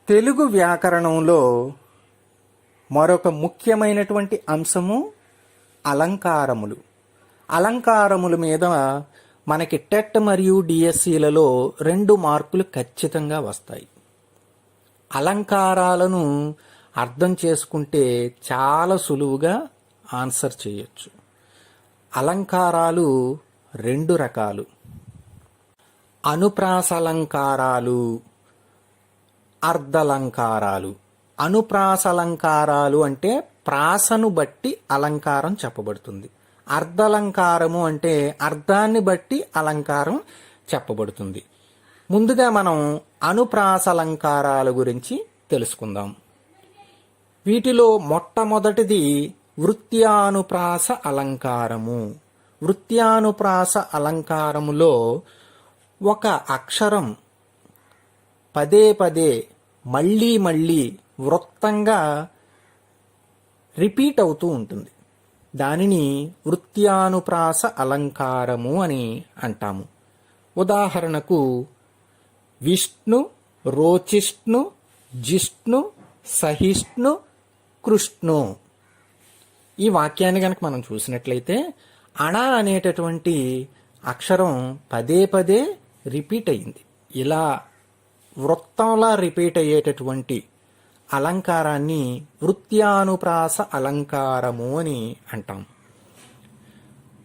తెలుగు వ్యాకరణంలో మరొక ముఖ్యమైనటువంటి అంశము అలంకారములు. అలంకారముల మీద మనకి టెట్ మరియు డిఎస్సిలలో 2 మార్కులు ఖచ్చితంగా వస్తాయి. అలంకారాలను అర్థం చేసుకుంటే చాలా సులువుగా ఆన్సర్ చేయొచ్చు. అలంకారాలు 2 రకాలు: అనుప్రాసలంకారాలు, అర్ధలంకారాలు. అనుప్రాసలంకారాలు అంటే ప్రాసను బట్టి అలంకారం చెప్పబడుతుంది. అర్ధలంకారము అంటే అర్థాన్ని బట్టి అలంకారం చెప్పబడుతుంది. ముందుగా మనం అనుప్రాసలంకారాల గురించి తెలుసుకుందాం. వీటిలో మొట్టమొదటిది వృత్యానుప్రాస అలంకారము. వృత్యానుప్రాస అలంకారములో ఒక అక్షరం పదే పదే మళ్ళీ వృత్తంగా రిపీట్ అవుతూ ఉంటుంది. దానిని వృత్యానుప్రాస అలంకారము అని అంటాము. ఉదాహరణకు విష్ణు, రోచిష్ణు, జిష్ణు, సహిష్ణు, కృష్ణు. ఈ వాక్యాన్ని కనుక మనం చూసినట్లయితే అణ అనేటటువంటి అక్షరం పదే పదే రిపీట్ అయింది. ఇలా వృత్తంలా రిపీట్ అయ్యేటటువంటి అలంకారాన్ని వృత్యానుప్రాస అలంకారము అని అంటాం.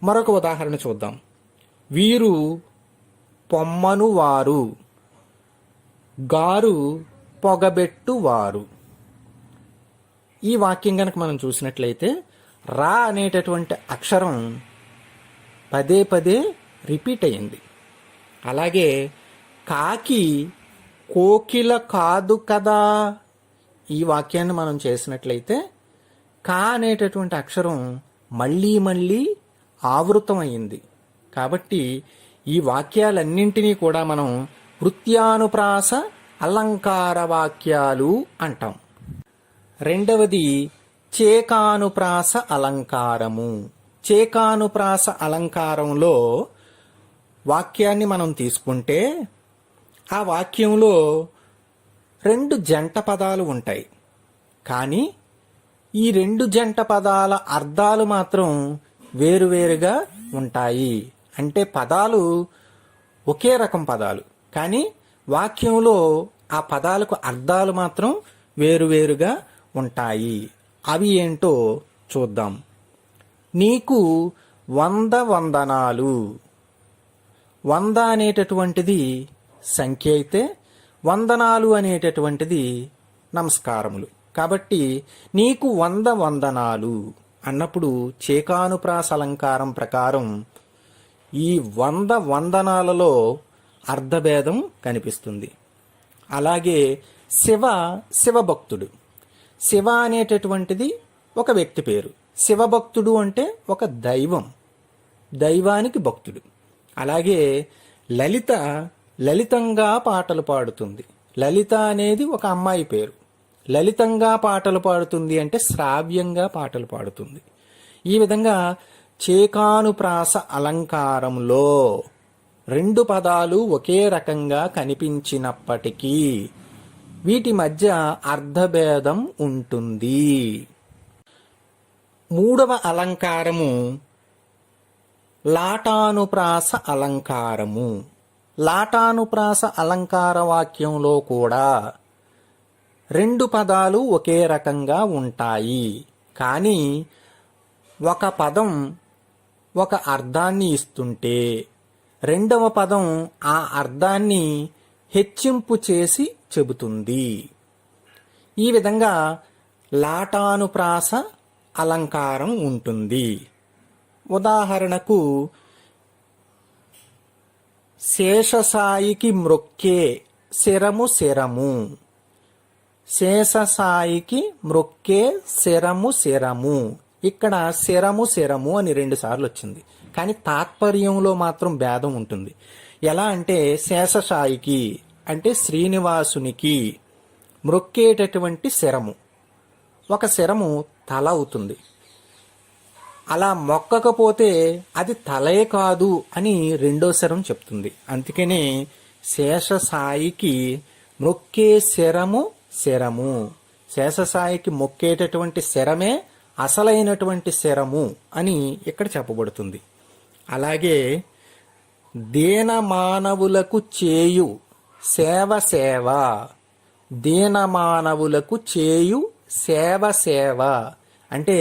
మరొక ఉదాహరణ చూద్దాం. వీరు పొమ్మను వారు, గారు పొగబెట్టువారు. ఈ వాక్యం కనుక మనం చూసినట్లయితే రా అనేటటువంటి అక్షరం పదే పదే రిపీట్ అయింది. అలాగే కాకి కోకిల కాదు కదా, ఈ వాక్యాన్ని మనం చేసినట్లయితే కా అనేటటువంటి అక్షరం మళ్ళీ ఆవృతం అయింది. కాబట్టి ఈ వాక్యాలన్నింటినీ కూడా మనం వృత్యానుప్రాస అలంకార వాక్యాలు అంటాం. రెండవది చేకానుప్రాస అలంకారము. చేకానుప్రాస అలంకారంలో వాక్యాన్ని మనం తీసుకుంటే ఆ వాక్యంలో 2 జంట పదాలు ఉంటాయి. కానీ ఈ 2 జంట పదాల అర్థాలు మాత్రం వేరువేరుగా ఉంటాయి. అంటే పదాలు ఒకే రకం పదాలు, కానీ వాక్యంలో ఆ పదాలకు అర్థాలు మాత్రం వేరువేరుగా ఉంటాయి. అవి ఏంటో చూద్దాం. నీకు 100 వందనాలు. 100 అనేటటువంటిది సంఖ్య అయితే వందనాలు అనేటటువంటిది నమస్కారములు. కాబట్టి నీకు 100 వందనాలు అన్నప్పుడు చేకానుప్రాస అలంకారం ప్రకారం ఈ 100 వందనాలలో అర్ధభేదం కనిపిస్తుంది. అలాగే శివభక్తుడు. శివ అనేటటువంటిది ఒక వ్యక్తి పేరు. శివభక్తుడు అంటే ఒక దైవం, దైవానికి భక్తుడు. అలాగే లలిత లలితంగా పాటలు పాడుతుంది. లలిత అనేది ఒక అమ్మాయి పేరు. లలితంగా పాటలు పాడుతుంది అంటే శ్రావ్యంగా పాటలు పాడుతుంది. ఈ విధంగా చేకానుప్రాస అలంకారంలో 2 పదాలు ఒకే రకంగా కనిపించినప్పటికీ వీటి మధ్య అర్ధభేదం ఉంటుంది. మూడవ అలంకారము లాటానుప్రాస అలంకారము. లాటానుప్రాస అలంకార వాక్యంలో కూడా 2 పదాలు ఒకే రకంగా ఉంటాయి. కానీ ఒక పదం ఒక అర్థాన్ని ఇస్తుంటే రెండవ పదం ఆ అర్థాన్ని హెచ్చింపు చేసి చెబుతుంది. ఈ విధంగా లాటానుప్రాస అలంకారం ఉంటుంది. ఉదాహరణకు శేషసాయికి మ్రొక్కే శిరము శిరము. శేషసాయికి మ్రొక్కే శిరము. ఇక్కడ శిరము అని 2 సార్లు వచ్చింది. కానీ తాత్పర్యంలో మాత్రం భేదం ఉంటుంది. ఎలా అంటే శేషసాయికి అంటే శ్రీనివాసునికి మ్రొక్కేటటువంటి శిరము, ఒక శిరము తల అవుతుంది. అలా మొక్కకపోతే అది తలే కాదు అని 2వ శరం చెప్తుంది. అందుకనే శేషసాయికి మ్రొక్కే శరము శరము. శేషసాయికి మొక్కేటటువంటి శరమే అసలైనటువంటి శరము అని ఇక్కడ చెప్పబడుతుంది. అలాగే దీనమానవులకు చేయు సేవ. దీనమానవులకు చేయు సేవ అంటే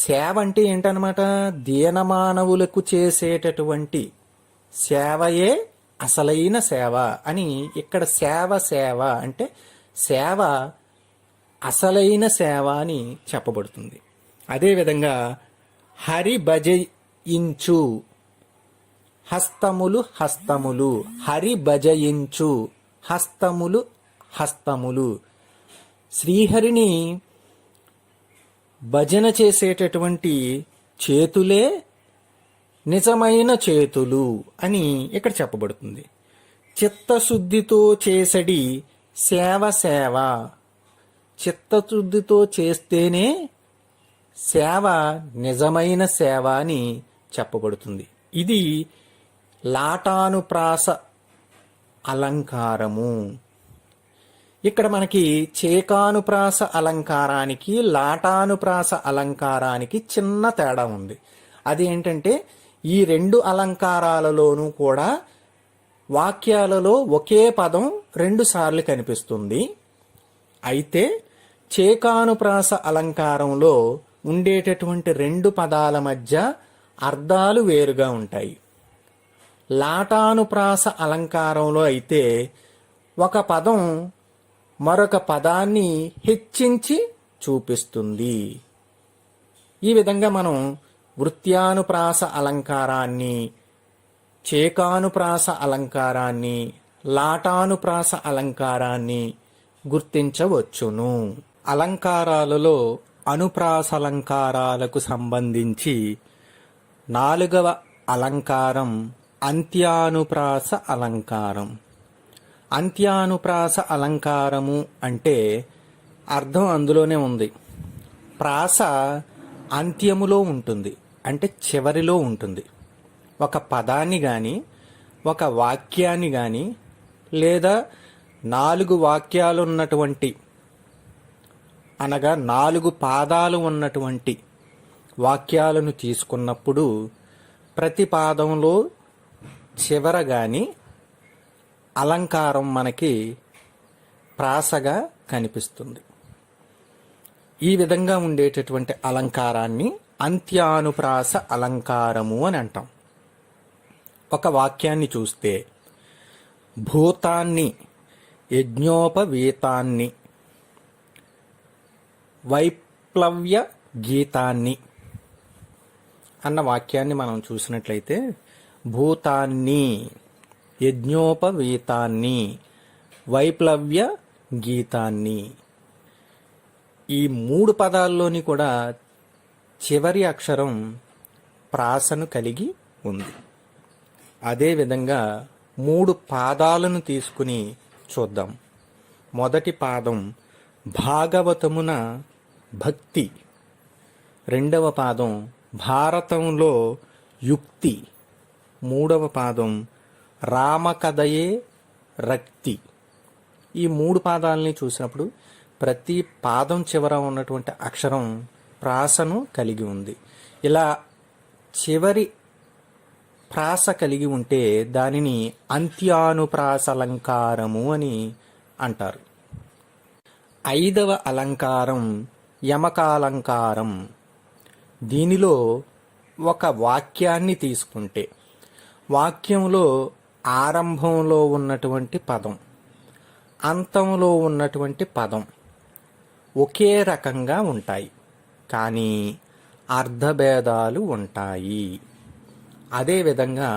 సేవ అంటే ఏంటనమాట? దీనమానవులకు చేసేటటువంటి సేవయే అసలైన సేవ అని ఇక్కడ సేవ అంటే సేవ అసలైన సేవ అని చెప్పబడుతుంది. అదేవిధంగా హరి భజయించు హస్తములు. హరి భజయించు హస్తములు. శ్రీహరిని భజన చేసేటటువంటి చేతులే నిజమైన చేతులు అని ఇక్కడ చెప్పబడుతుంది. చిత్తశుద్ధితో చేసడి సేవ. చిత్తశుద్ధితో చేస్తేనే సేవ నిజమైన సేవ అని చెప్పబడుతుంది. ఇది లాటానుప్రాస అలంకారము. ఇక్కడ మనకి చేకానుప్రాస అలంకారానికి లాటానుప్రాస అలంకారానికి చిన్న తేడా ఉంది. అది ఏంటంటే ఈ రెండు అలంకారాలలోనూ కూడా వాక్యాలలో ఒకే పదం 2 సార్లు కనిపిస్తుంది. అయితే చేకానుప్రాస అలంకారంలో ఉండేటటువంటి 2 పదాల మధ్య అర్థాలు వేరుగా ఉంటాయి. లాటానుప్రాస అలంకారంలో అయితే ఒక పదం మరొక పదాన్ని హెచ్చించి చూపిస్తుంది. ఈ విధంగా మనం వృత్యానుప్రాస అలంకారాన్ని, చేకానుప్రాస అలంకారాన్ని, లాటానుప్రాస అలంకారాన్ని గుర్తించవచ్చును. అలంకారాలలో అనుప్రాసలంకారాలకు సంబంధించి 4వ అలంకారం అంత్యానుప్రాస అలంకారం. అంత్యానుప్రాస అలంకారము అంటే అర్థం అందులోనే ఉంది. ప్రాస అంత్యములో ఉంటుంది, అంటే చివరిలో ఉంటుంది. ఒక పదాన్ని కానీ, ఒక వాక్యాన్ని కానీ, లేదా 4 వాక్యాలు ఉన్నటువంటి, అనగా 4 పాదాలు ఉన్నటువంటి వాక్యాలను తీసుకున్నప్పుడు ప్రతి పాదంలో చివర గాని అలంకారం మనకి ప్రాసగా కనిపిస్తుంది. ఈ విధంగా ఉండేటటువంటి అలంకారాన్ని అంత్యానుప్రాస అలంకారము అని అంటాం. ఒక వాక్యాన్ని చూస్తే భూతాన్ని, యజ్ఞోపవీతాన్ని, వైప్లవ్య గీతాన్ని అన్న వాక్యాన్ని మనం చూసినట్లయితే భూతాన్ని, యజ్ఞోపవీతాన్ని, వైప్లవ్య గీతాన్ని, ఈ 3 పదాల్లోని కూడా చివరి అక్షరం ప్రాసను కలిగి ఉంది. అదేవిధంగా 3 పాదాలను తీసుకుని చూద్దాం. మొదటి పాదం భాగవతమున భక్తి, రెండవ పాదం భారతంలో యుక్తి, మూడవ పాదం రామకథయే రక్తి. ఈ 3 పాదాలని చూసినప్పుడు ప్రతి పాదం చివర ఉన్నటువంటి అక్షరం ప్రాసను కలిగి ఉంది. ఇలా చివరి ప్రాస కలిగి ఉంటే దానిని అంత్యానుప్రాస అలంకారము అని అంటారు. 5వ అలంకారం యమకాలంకారం. దీనిలో ఒక వాక్యాన్ని తీసుకుంటే వాక్యంలో ఆరంభంలో ఉన్నటువంటి పదం, అంతంలో ఉన్నటువంటి పదం ఒకే రకంగా ఉంటాయి, కానీ అర్థభేదాలు ఉంటాయి. అదేవిధంగా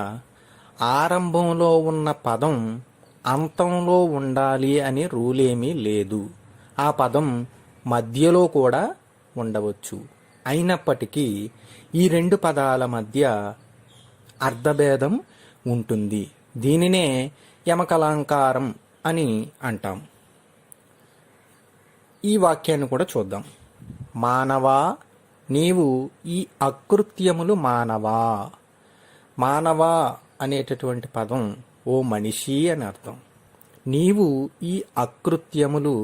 ఆరంభంలో ఉన్న పదం అంతంలో ఉండాలి అని రూలేమీ లేదు. ఆ పదం మధ్యలో కూడా ఉండవచ్చు. అయినప్పటికీ ఈ 2 పదాల మధ్య అర్థభేదం ఉంటుంది. దీనినే యమకలంకారం అని అంటాం. ఈ వాక్యాన్ని కూడా చూద్దాం. మానవా, నీవు ఈ అకృత్యములు మానవా. మానవా అనేటటువంటి పదం ఓ మనిషి అని అర్థం. నీవు ఈ అకృత్యములు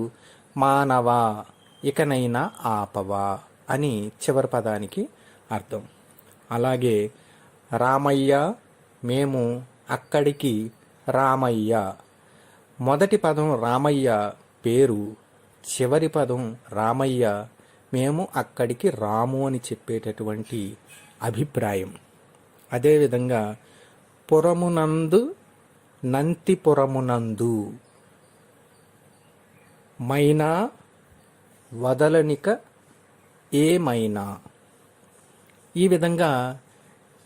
మానవా ఇకనైనా ఆపవా అని చివరి పదానికి అర్థం. అలాగే రామయ్య మేము అక్కడికి రామయ్య. మొదటి పదం రామయ్య పేరు, చివరి పదం రామయ్య మేము అక్కడికి రాము అని చెప్పేటటువంటి అభిప్రాయం. అదేవిధంగా పురమునందు నంతిపురమునందు, మైనా వదలనిక ఏమైనా. ఈ విధంగా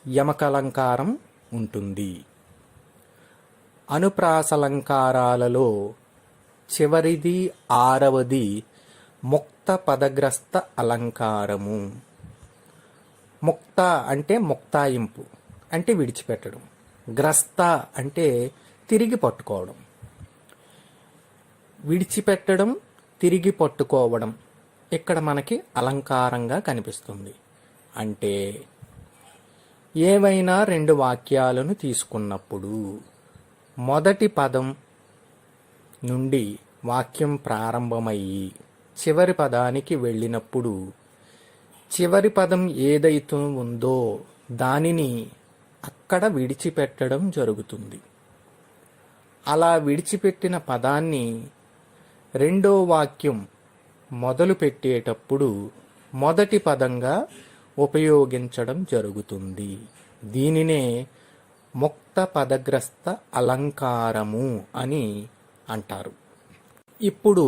యమకలంకారం ఉంటుంది. అనుప్రాసలంకారాలలో చివరిది 6వది ముక్త పదగ్రస్త అలంకారము. ముక్త అంటే ముక్తాయింపు అంటే విడిచిపెట్టడం, గ్రస్త అంటే తిరిగి పట్టుకోవడం. విడిచిపెట్టడం, తిరిగి పట్టుకోవడం ఇక్కడ మనకి అలంకారంగా కనిపిస్తుంది. అంటే ఏవైనా 2 వాక్యాలను తీసుకున్నప్పుడు మొదటి పదం నుండి వాక్యం ప్రారంభమయ్యి చివరి పదానికి వెళ్ళినప్పుడు చివరి పదం ఏదైతే ఉందో దానిని అక్కడ విడిచిపెట్టడం జరుగుతుంది. అలా విడిచిపెట్టిన పదాన్ని రెండో వాక్యం మొదలు పెట్టేటప్పుడు మొదటి పదంగా ఉపయోగించడం జరుగుతుంది. దీనినే ముక్త పదగ్రస్త అలంకారము అని అంటారు. ఇప్పుడు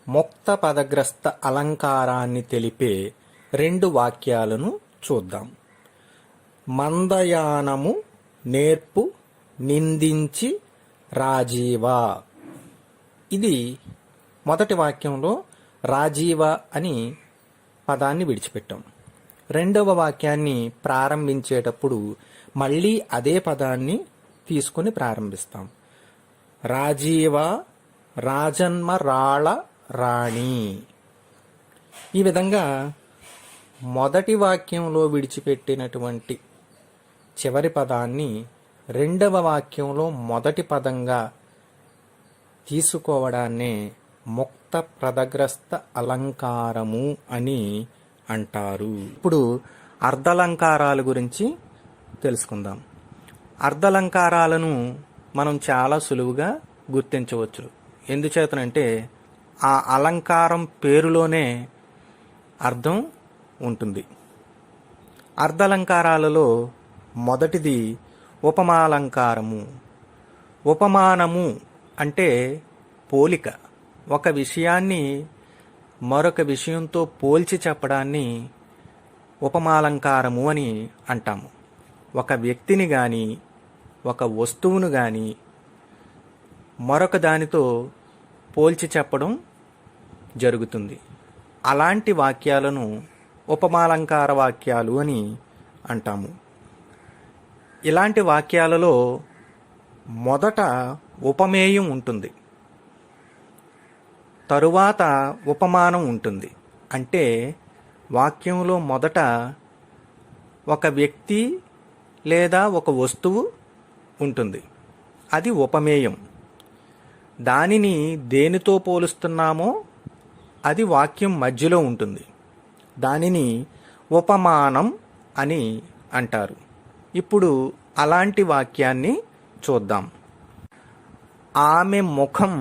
ముక్త పదగ్రస్త అలంకారాన్ని తెలిపే 2 వాక్యాలను చూద్దాం. మందయానము నేర్పు నిందించి రాజీవా. ఇది మొదటి వాక్యంలో రాజీవ అని పదాన్ని విడిచిపెట్టాం. రెండవ వాక్యాన్ని ప్రారంభించేటప్పుడు మళ్ళీ అదే పదాన్ని తీసుకుని ప్రారంభిస్తాం. రాజీవ రాజన్మ రాళ రాణి. ఈ విధంగా మొదటి వాక్యంలో విడిచిపెట్టినటువంటి చివరి పదాన్ని రెండవ వాక్యంలో మొదటి పదంగా తీసుకోవడాన్నే ముక్త పదగ్రస్త అలంకారము అని అంటారు. ఇప్పుడు అర్ధలంకారాల గురించి తెలుసుకుందాం. అర్ధలంకారాలను మనం చాలా సులువుగా గుర్తించవచ్చు. ఎందుచేతనంటే ఆ అలంకారం పేరులోనే అర్థం ఉంటుంది. అర్ధలంకారాలలో మొదటిది ఉపమాలంకారము. ఉపమానము అంటే పోలిక. ఒక విషయాన్ని మరొక విషయంతో పోల్చి చెప్పడాన్ని ఉపమాలంకారము అని అంటాము. ఒక వ్యక్తిని కానీ ఒక వస్తువును కానీ మరొక దానితో పోల్చి చెప్పడం జరుగుతుంది. అలాంటి వాక్యాలను ఉపమాలంకార వాక్యాలు అని అంటాము. ఇలాంటి వాక్యాలలో మొదట ఉపమేయం ఉంటుంది, తరువాత ఉపమానం ఉంటుంది. అంటే వాక్యంలో మొదట ఒక వ్యక్తి లేదా ఒక వస్తువు ఉంటుంది, అది ఉపమేయం. దానిని దేనితో పోలుస్తున్నామో అది వాక్యం మధ్యలో ఉంటుంది, దానిని ఉపమానం అని అంటారు. ఇప్పుడు అలాంటి వాక్యాన్ని చూద్దాం. ఆమె ముఖం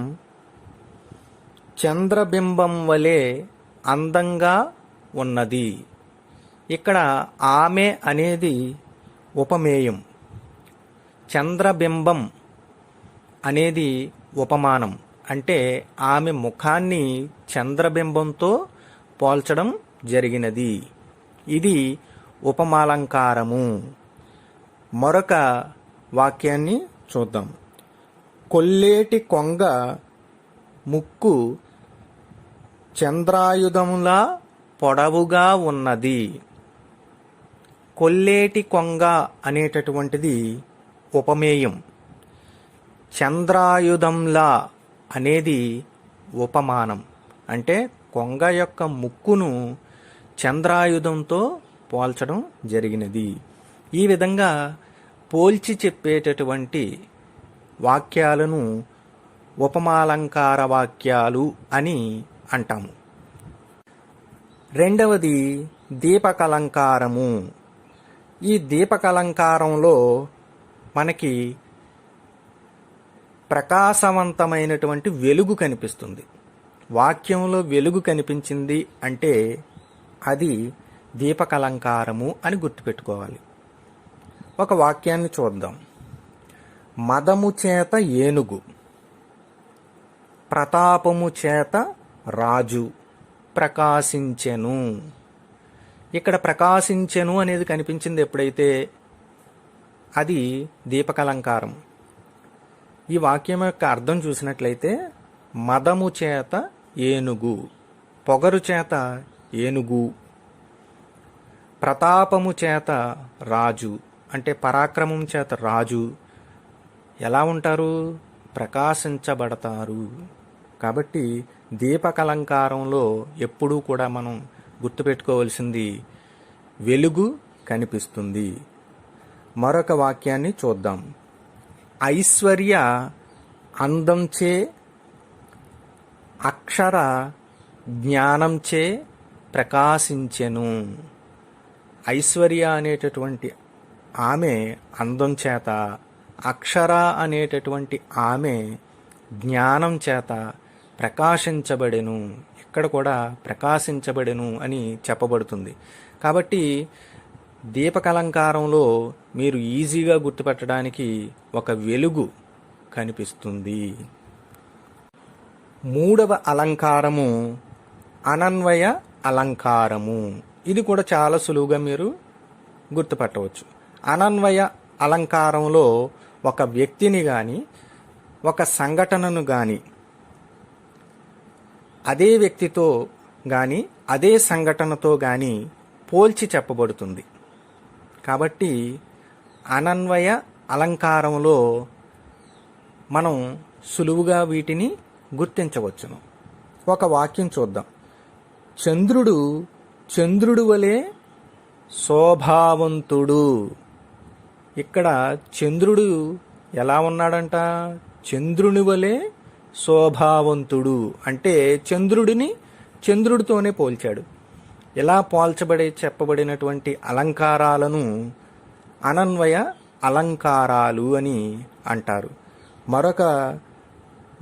చంద్రబింబం వలె అందంగా ఉన్నది. ఇక్కడ ఆమె అనేది ఉపమేయం, చంద్రబింబం అనేది ఉపమానం. అంటే ఆమె ముఖాన్ని చంద్రబింబంతో పోల్చడం జరిగినది. ఇది ఉపమాలంకారము. మరొక వాక్యాన్ని చూద్దాం. కొల్లేటి కొంగ ముక్కు చంద్రాయుధములా పొడవుగా ఉన్నది. కొల్లేటి కొంగ అనేటటువంటిది ఉపమేయం. చంద్రాయుధంలా అనేది ఉపమానం. అంటే కొంగ యొక్క ముక్కును చంద్రాయుధంతో పోల్చడం జరిగినది. ఈ విధంగా పోల్చి చెప్పేటటువంటి వాక్యాలను ఉపమాలంకార వాక్యాలు అని అంటాము. రెండవది దీపకలంకారము. ఈ దీపకలంకారంలో మనకి ప్రకాశవంతమైనటువంటి వెలుగు కనిపిస్తుంది. వాక్యంలో వెలుగు కనిపించింది అంటే అది దీపకలంకారము అని గుర్తుపెట్టుకోవాలి. ఒక వాక్యాన్ని చూద్దాం. మదము చేత ఏనుగు, ప్రతాపము చేత రాజు ప్రకాశించెను. ఇక్కడ ప్రకాశించెను అనేది కనిపించింది ఎప్పుడైతే అది దీపకలంకారం. ఈ వాక్యం యొక్క అర్థం చూసినట్లయితే మదము చేత ఏనుగు, పొగరు చేత ఏనుగు, ప్రతాపము చేత రాజు అంటే పరాక్రమం చేత రాజు ఎలా ఉంటారు? ప్రకాశించబడతారు. కాబట్టి దీపకలంకారంలో ఎప్పుడూ కూడా మనం గుర్తుపెట్టుకోవాల్సింది వెలుగు కనిపిస్తుంది. మరొక వాక్యాన్ని చూద్దాం. ఐశ్వర్య అందంచే, అక్షర జ్ఞానంచే ప్రకాశించెను. ఐశ్వర్య అనేటటువంటి ఆమె అందం చేత, అక్షర అనేటటువంటి ఆమె జ్ఞానం చేత ప్రకాశించబడెను. ఇక్కడ కూడా ప్రకాశించబడెను అని చెప్పబడుతుంది. కాబట్టి దీపకలంకారంలో మీరు ఈజీగా గుర్తుపెట్టడానికి ఒక వెలుగు కనిపిస్తుంది. మూడవ అలంకారము అనన్వయ అలంకారము. ఇది కూడా చాలా సులువుగా మీరు గుర్తుపట్టవచ్చు. అనన్వయ అలంకారంలో ఒక వ్యక్తిని కానీ ఒక సంఘటనను కానీ అదే వ్యక్తితో కానీ అదే సంఘటనతో కానీ పోల్చి చెప్పబడుతుంది. కాబట్టి అనన్వయ అలంకారంలో మనం సులువుగా వీటిని గుర్తించవచ్చును. ఒక వాక్యం చూద్దాం. చంద్రుడు చంద్రుడు వలె శోభావంతుడు. ఇక్కడ చంద్రుడు ఎలా ఉన్నాడంట? చంద్రుని వలె శోభావంతుడు అంటే చంద్రుడిని చంద్రుడితోనే పోల్చాడు. ఇలా చెప్పబడినటువంటి అలంకారాలను అనన్వయ అలంకారాలు అని అంటారు. మరొక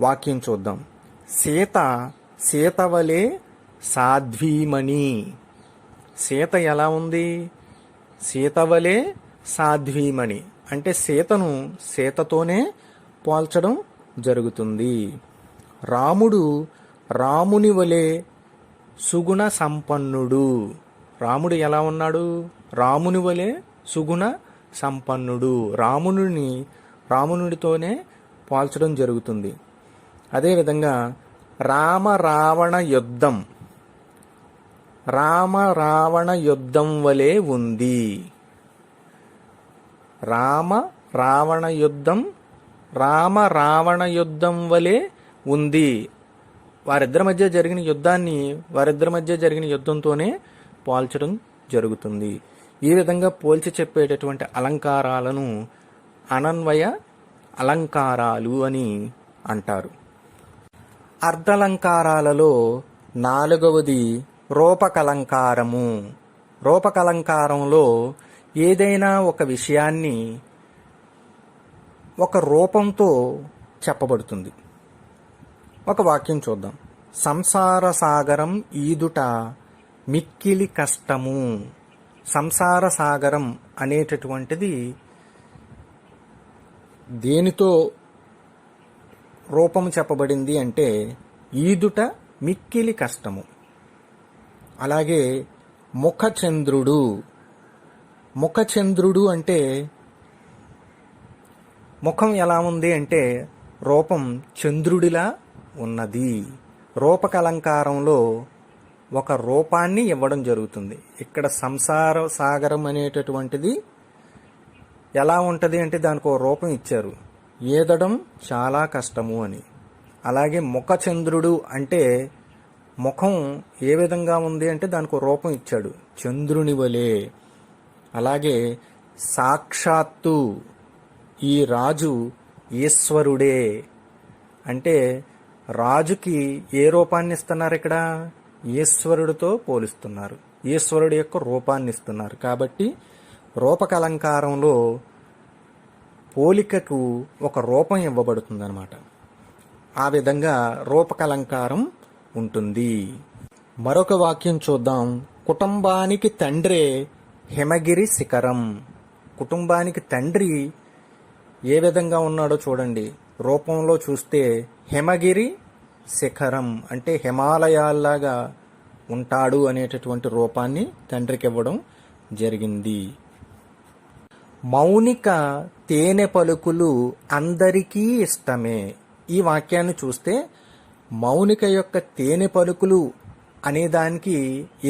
వాక్యం చూద్దాం. సీత సీతవలే సాధ్వీమణి. సీత ఎలా ఉంది? సీతవలే సాధ్వీమణి అంటే సీతను సీతతోనే పోల్చడం జరుగుతుంది. రాముడు రాముని వలె సుగుణ సంపన్నుడు. రాముడు ఎలా ఉన్నాడు? రాముని వలె సుగుణ సంపన్నుడు. రామునితోనే పోల్చడం జరుగుతుంది. అదేవిధంగా రామ రావణ యుద్ధం వలె ఉంది. రామ రావణ యుద్ధం వలె ఉంది. వారిద్దరి మధ్య జరిగిన యుద్ధంతోనే పోల్చడం జరుగుతుంది. ఈ విధంగా పోల్చి చెప్పేటటువంటి అలంకారాలను అనన్వయ అలంకారాలు అని అంటారు. అర్ధలంకారాలలో నాలుగవది రూపకలంకారము. రూపకలంకారంలో ఏదైనా ఒక విషయాన్ని ఒక రూపంతో చెప్పబడుతుంది. ఒక వాక్యం చూద్దాం. సంసార సాగరం ఈదుట మిక్కిలి కష్టము. సంసార సాగరం అనేటటువంటిది దేనితో రూపం చెప్పబడింది అంటే ఈదుట మిక్కిలి కష్టము. అలాగే ముఖచంద్రుడు అంటే ముఖం ఎలా ఉంది అంటే రూపం చంద్రుడిలా ఉన్నది. రూపకలంకారంలో ఒక రూపాన్ని ఇవ్వడం జరుగుతుంది. ఇక్కడ సంసార సాగరం అనేటటువంటిది ఎలా ఉంటుంది అంటే దానికి ఒక రూపం ఇచ్చారు. ఈదడం చాలా కష్టము అని. అలాగే ముఖచంద్రుడు అంటే ముఖం ఏ విధంగా ఉంది అంటే దానికి ఒక రూపం ఇచ్చాడు, చంద్రుని వలె. అలాగే సాక్షాత్తు ఈ రాజు ఈశ్వరుడే అంటే రాజుకి ఏ రూపాన్ని ఇస్తున్నారు ఇక్కడ? ఈశ్వరుడితో పోలుస్తున్నారు. ఈశ్వరుడి యొక్క రూపాన్ని ఇస్తున్నారు. కాబట్టి రూపకలంకారంలో పోలికకు ఒక రూపం ఇవ్వబడుతుందన్నమాట. ఆ విధంగా రూపకలంకారం ఉంటుంది. మరొక వాక్యం చూద్దాం. కుటుంబానికి తండ్రే హిమగిరి శిఖరం. కుటుంబానికి తండ్రి ఏ విధంగా ఉన్నాడో చూడండి. రూపంలో చూస్తే హిమగిరి శిఖరం అంటే హిమాలయాల్లాగా ఉంటాడు అనేటటువంటి రూపాన్ని తండ్రికి ఇవ్వడం జరిగింది. మౌనిక తేనె పలుకులు అందరికీ ఇష్టమే. ఈ వాక్యాన్ని చూస్తే మౌనిక యొక్క తేనె పలుకులు అనే దానికి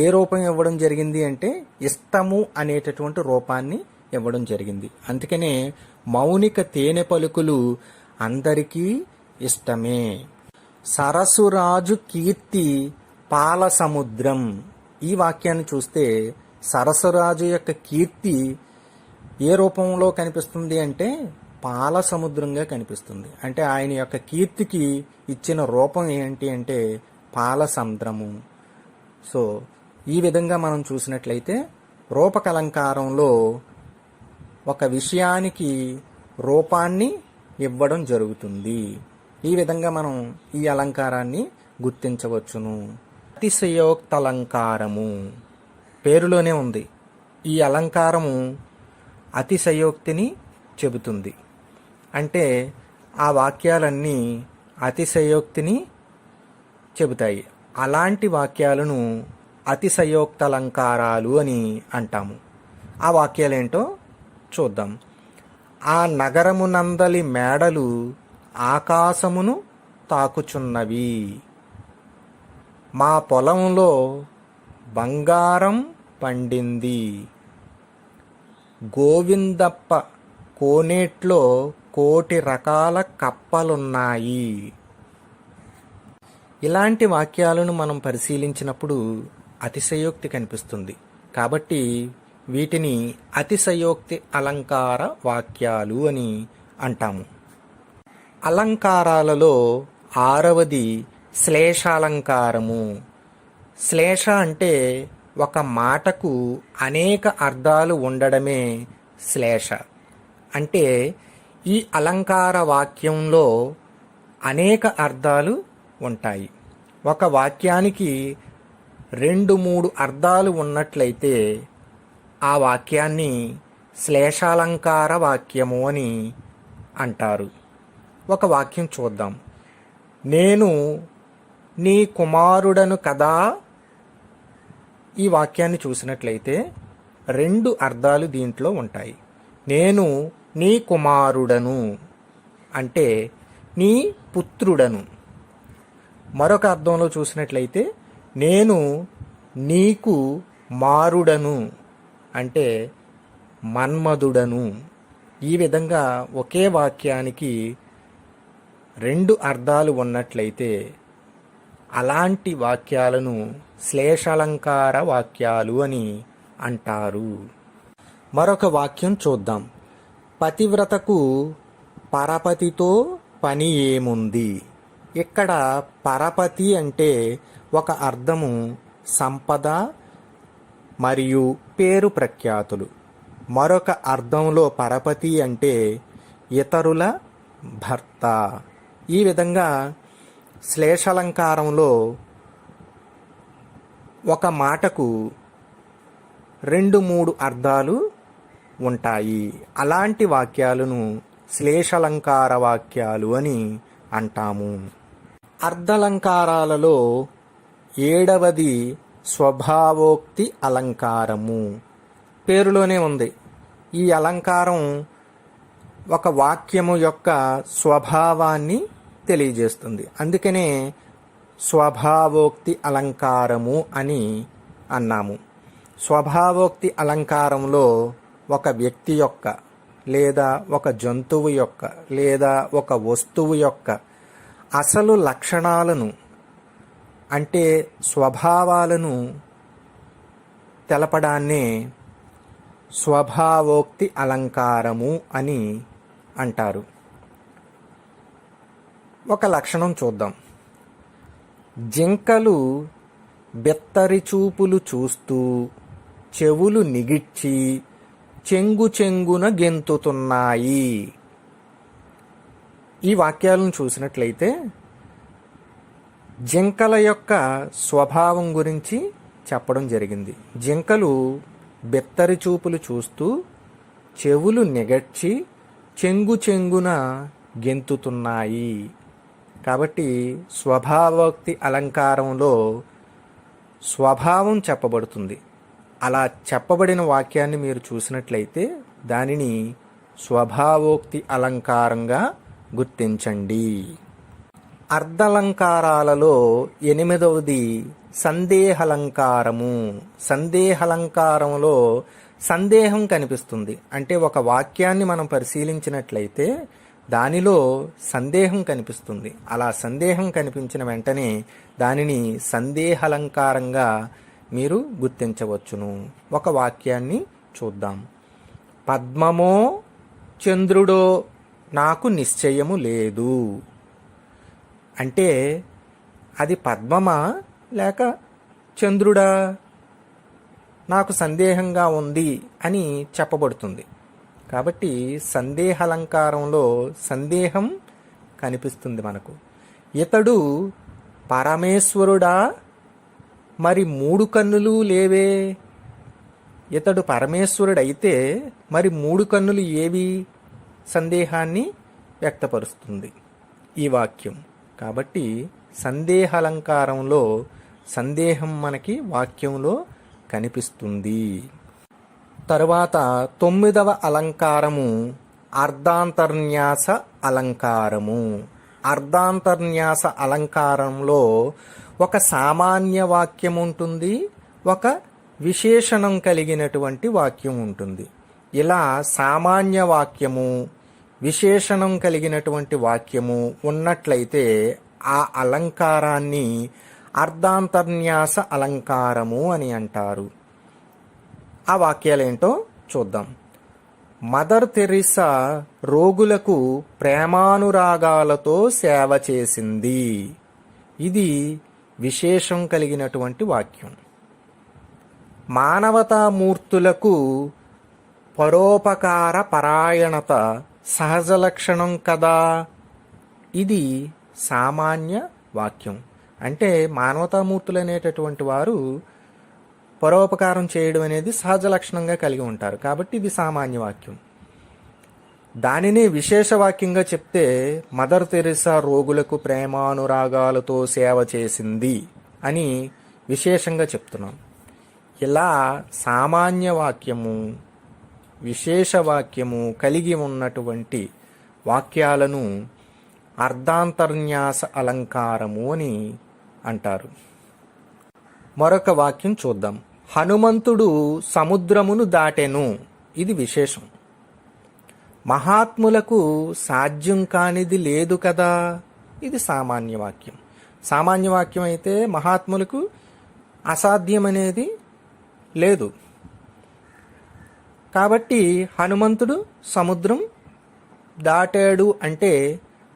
ఏ రూపం ఇవ్వడం జరిగింది అంటే ఇష్టము అనేటటువంటి రూపాన్ని ఇవ్వడం జరిగింది. అందుకనే మౌనిక తేనె పలుకులు అందరికీ ఇష్టమే. సరసురాజు కీర్తి పాల సముద్రం. ఈ వాక్యాన్ని చూస్తే సరసురాజు యొక్క కీర్తి ఏ రూపంలో కనిపిస్తుంది అంటే పాల సముద్రంగా కనిపిస్తుంది. అంటే ఆయన యొక్క కీర్తికి ఇచ్చిన రూపం ఏంటి అంటే పాల సముద్రము. సో ఈ విధంగా మనం చూసినట్లయితే రూపకలంకారంలో ఒక విషయానికి రూపాన్ని ఇవ్వడం జరుగుతుంది. ఈ విధంగా మనం ఈ అలంకారాన్ని గుర్తించవచ్చును. అతిశయోక్తలంకారము పేరులోనే ఉంది. ఈ అలంకారము అతిశయోక్తిని చెబుతుంది. అంటే ఆ వాక్యాలన్నీ అతిశయోక్తిని చెబుతాయి. అలాంటి వాక్యాలను అతిశయోక్తలంకారాలు అని అంటాము. ఆ వాక్యాలేంటో చూద్దాం. ఆ నగరమునందలి మేడలు ఆకాశమును తాకుచున్నవి. మా పొలంలో బంగారం పండింది. గోవిందప్ప కోనేట్లో కోటి రకాల కప్పలున్నాయి. ఇలాంటి వాక్యాలను మనం పరిశీలించినప్పుడు అతిశయోక్తి కనిపిస్తుంది. కాబట్టి వీటిని అతిశయోక్తి అలంకార వాక్యాలు అని అంటాము. అలంకారాలలో 6వది శ్లేషాలంకారము. శ్లేష అంటే ఒక మాటకు అనేక అర్థాలు ఉండడమే శ్లేష. అంటే ఈ అలంకార వాక్యంలో అనేక అర్థాలు ఉంటాయి. ఒక వాక్యానికి 2-3 అర్థాలు ఉన్నట్లయితే ఆ వాక్యాన్ని శ్లేషాలంకార వాక్యము అని అంటారు. ఒక వాక్యం చూద్దాం. నేను నీ కుమారుడను కదా. ఈ వాక్యాన్ని చూసినట్లయితే 2 అర్థాలు దీంట్లో ఉంటాయి. నేను నీ కుమారుడను అంటే నీ పుత్రుడను. మరొక అర్థంలో చూసినట్లయితే నేను నీకు మారుడను అంటే మన్మధుడను. ఈ విధంగా ఒకే వాక్యానికి 2 అర్థాలు ఉన్నట్లయితే అలాంటి వాక్యాలను శ్లేషాలంకార వాక్యాలు అని అంటారు. మరొక వాక్యం చూద్దాం. పతివ్రతకు పరపతితో పని ఏముంది. ఇక్కడ పరపతి అంటే ఒక అర్థము సంపద మరియు పేరు ప్రఖ్యాతులు. మరొక అర్థంలో పరపతి అంటే ఇతరుల భర్త. ఈ విధంగా శ్లేషాలంకారంలో ఒక మాటకు 2-3 అర్థాలు ఉంటాయి. అలాంటి వాక్యాలను శ్లేషాలంకార వాక్యాలు అని అంటాము. అర్ధలంకారాలలో 7వది స్వభావోక్తి అలంకారము. పేరులోనే ఉంది. ఈ అలంకారం ఒక వాక్యము యొక్క స్వభావాన్ని తెలియజేస్తుంది. అందుకనే స్వభావోక్తి అలంకారము అని అన్నాము. స్వభావోక్తి అలంకారంలో ఒక వ్యక్తి యొక్క లేదా ఒక జంతువు యొక్క లేదా ఒక వస్తువు యొక్క అసలు లక్షణాలను అంటే స్వభావాలను తెలపడాన్నే స్వభావోక్తి అలంకారము అని అంటారు. ఒక లక్షణం చూద్దాం. జింకలు బెత్తరి చూపులు చూస్తూ చెవులు నిగిడ్చి చెంగు చెంగున గెంతుతున్నాయి. ఈ వాక్యాలను చూసినట్లయితే జింకల యొక్క స్వభావం గురించి చెప్పడం జరిగింది. జింకలు బెత్తరి చూపులు చూస్తూ చెవులు నిగడ్చి చెంగు చెంగున గెంతుతున్నాయి. కాబట్టి స్వభావోక్తి అలంకారంలో స్వభావం చెప్పబడుతుంది. అలా చెప్పబడిన వాక్యాన్ని మీరు చూసినట్లయితే దానిని స్వభావోక్తి అలంకారంగా గుర్తించండి. అర్ధలంకారాలలో 8వది సందేహాలంకారము. సందేహాలంకారంలో సందేహం కనిపిస్తుంది. అంటే ఒక వాక్యాన్ని మనం పరిశీలించినట్లయితే దానిలో సందేహం కనిపిస్తుంది. అలా సందేహం కనిపించిన వెంటనే దానిని సందేహాలంకారంగా మీరు గుర్తించవచ్చును. ఒక వాక్యాన్ని చూద్దాం. పద్మమో చంద్రుడో నాకు నిశ్చయము లేదు. అంటే అది పద్మమా లేక చంద్రుడా నాకు సందేహంగా ఉంది అని చెప్పబడుతుంది. కాబట్టి సందేహాలంకారంలో సందేహం కనిపిస్తుంది మనకు. ఇతడు పరమేశ్వరుడా, మరి 3 కన్నులు లేవే. ఇతడు పరమేశ్వరుడైతే మరి 3 కన్నులు ఏవి? సందేహాన్ని వ్యక్తపరుస్తుంది ఈ వాక్యం. కాబట్టి సందేహాలంకారంలో సందేహం మనకి వాక్యంలో కనిపిస్తుంది. తరువాత 9వ అలంకారము అర్ధాంతర్న్యాస అలంకారము. అర్ధాంతర్న్యాస అలంకారంలో ఒక సామాన్య వాక్యం ఉంటుంది, ఒక విశేషణం కలిగినటువంటి వాక్యం ఉంటుంది. ఇలా సామాన్య వాక్యము విశేషణం కలిగినటువంటి వాక్యము ఉన్నట్లయితే ఆ అలంకారాన్ని అర్ధాంతర్న్యాస అలంకారము అని అంటారు. ఆ వాక్యాలేంటో చూద్దాం. మదర్ తెరిసా రోగులకు ప్రేమానురాగాలతో సేవ చేసింది. ఇది విశేషం కలిగినటువంటి వాక్యం. మానవతామూర్తులకు పరోపకార పరాయణత సహజ లక్షణం కదా. ఇది సామాన్య వాక్యం. అంటే మానవతామూర్తులు అనేటటువంటి వారు పరోపకారం చేయడం అనేది సహజ లక్షణంగా కలిగి ఉంటారు. కాబట్టి ఇది సామాన్య వాక్యం. దానిని విశేష వాక్యంగా చెప్తే మదర్ తెరిసా రోగులకు ప్రేమానురాగాలతో సేవ చేసింది అని విశేషంగా చెప్తున్నాం. ఇలా సామాన్య వాక్యము విశేష వాక్యము కలిగి ఉన్నటువంటి వాక్యాలను అర్ధాంతర్న్యాస అలంకారము అని అంటారు. మరొక వాక్యం చూద్దాం. హనుమంతుడు సముద్రమును దాటెను. ఇది విశేషం. మహాత్ములకు సాధ్యం కానిది లేదు కదా. ఇది సామాన్య వాక్యం. సామాన్య వాక్యం అయితే మహాత్ములకు అసాధ్యం అనేది లేదు. కాబట్టి హనుమంతుడు సముద్రం దాటాడు అంటే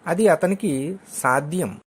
అది అతనికి సాధ్యం.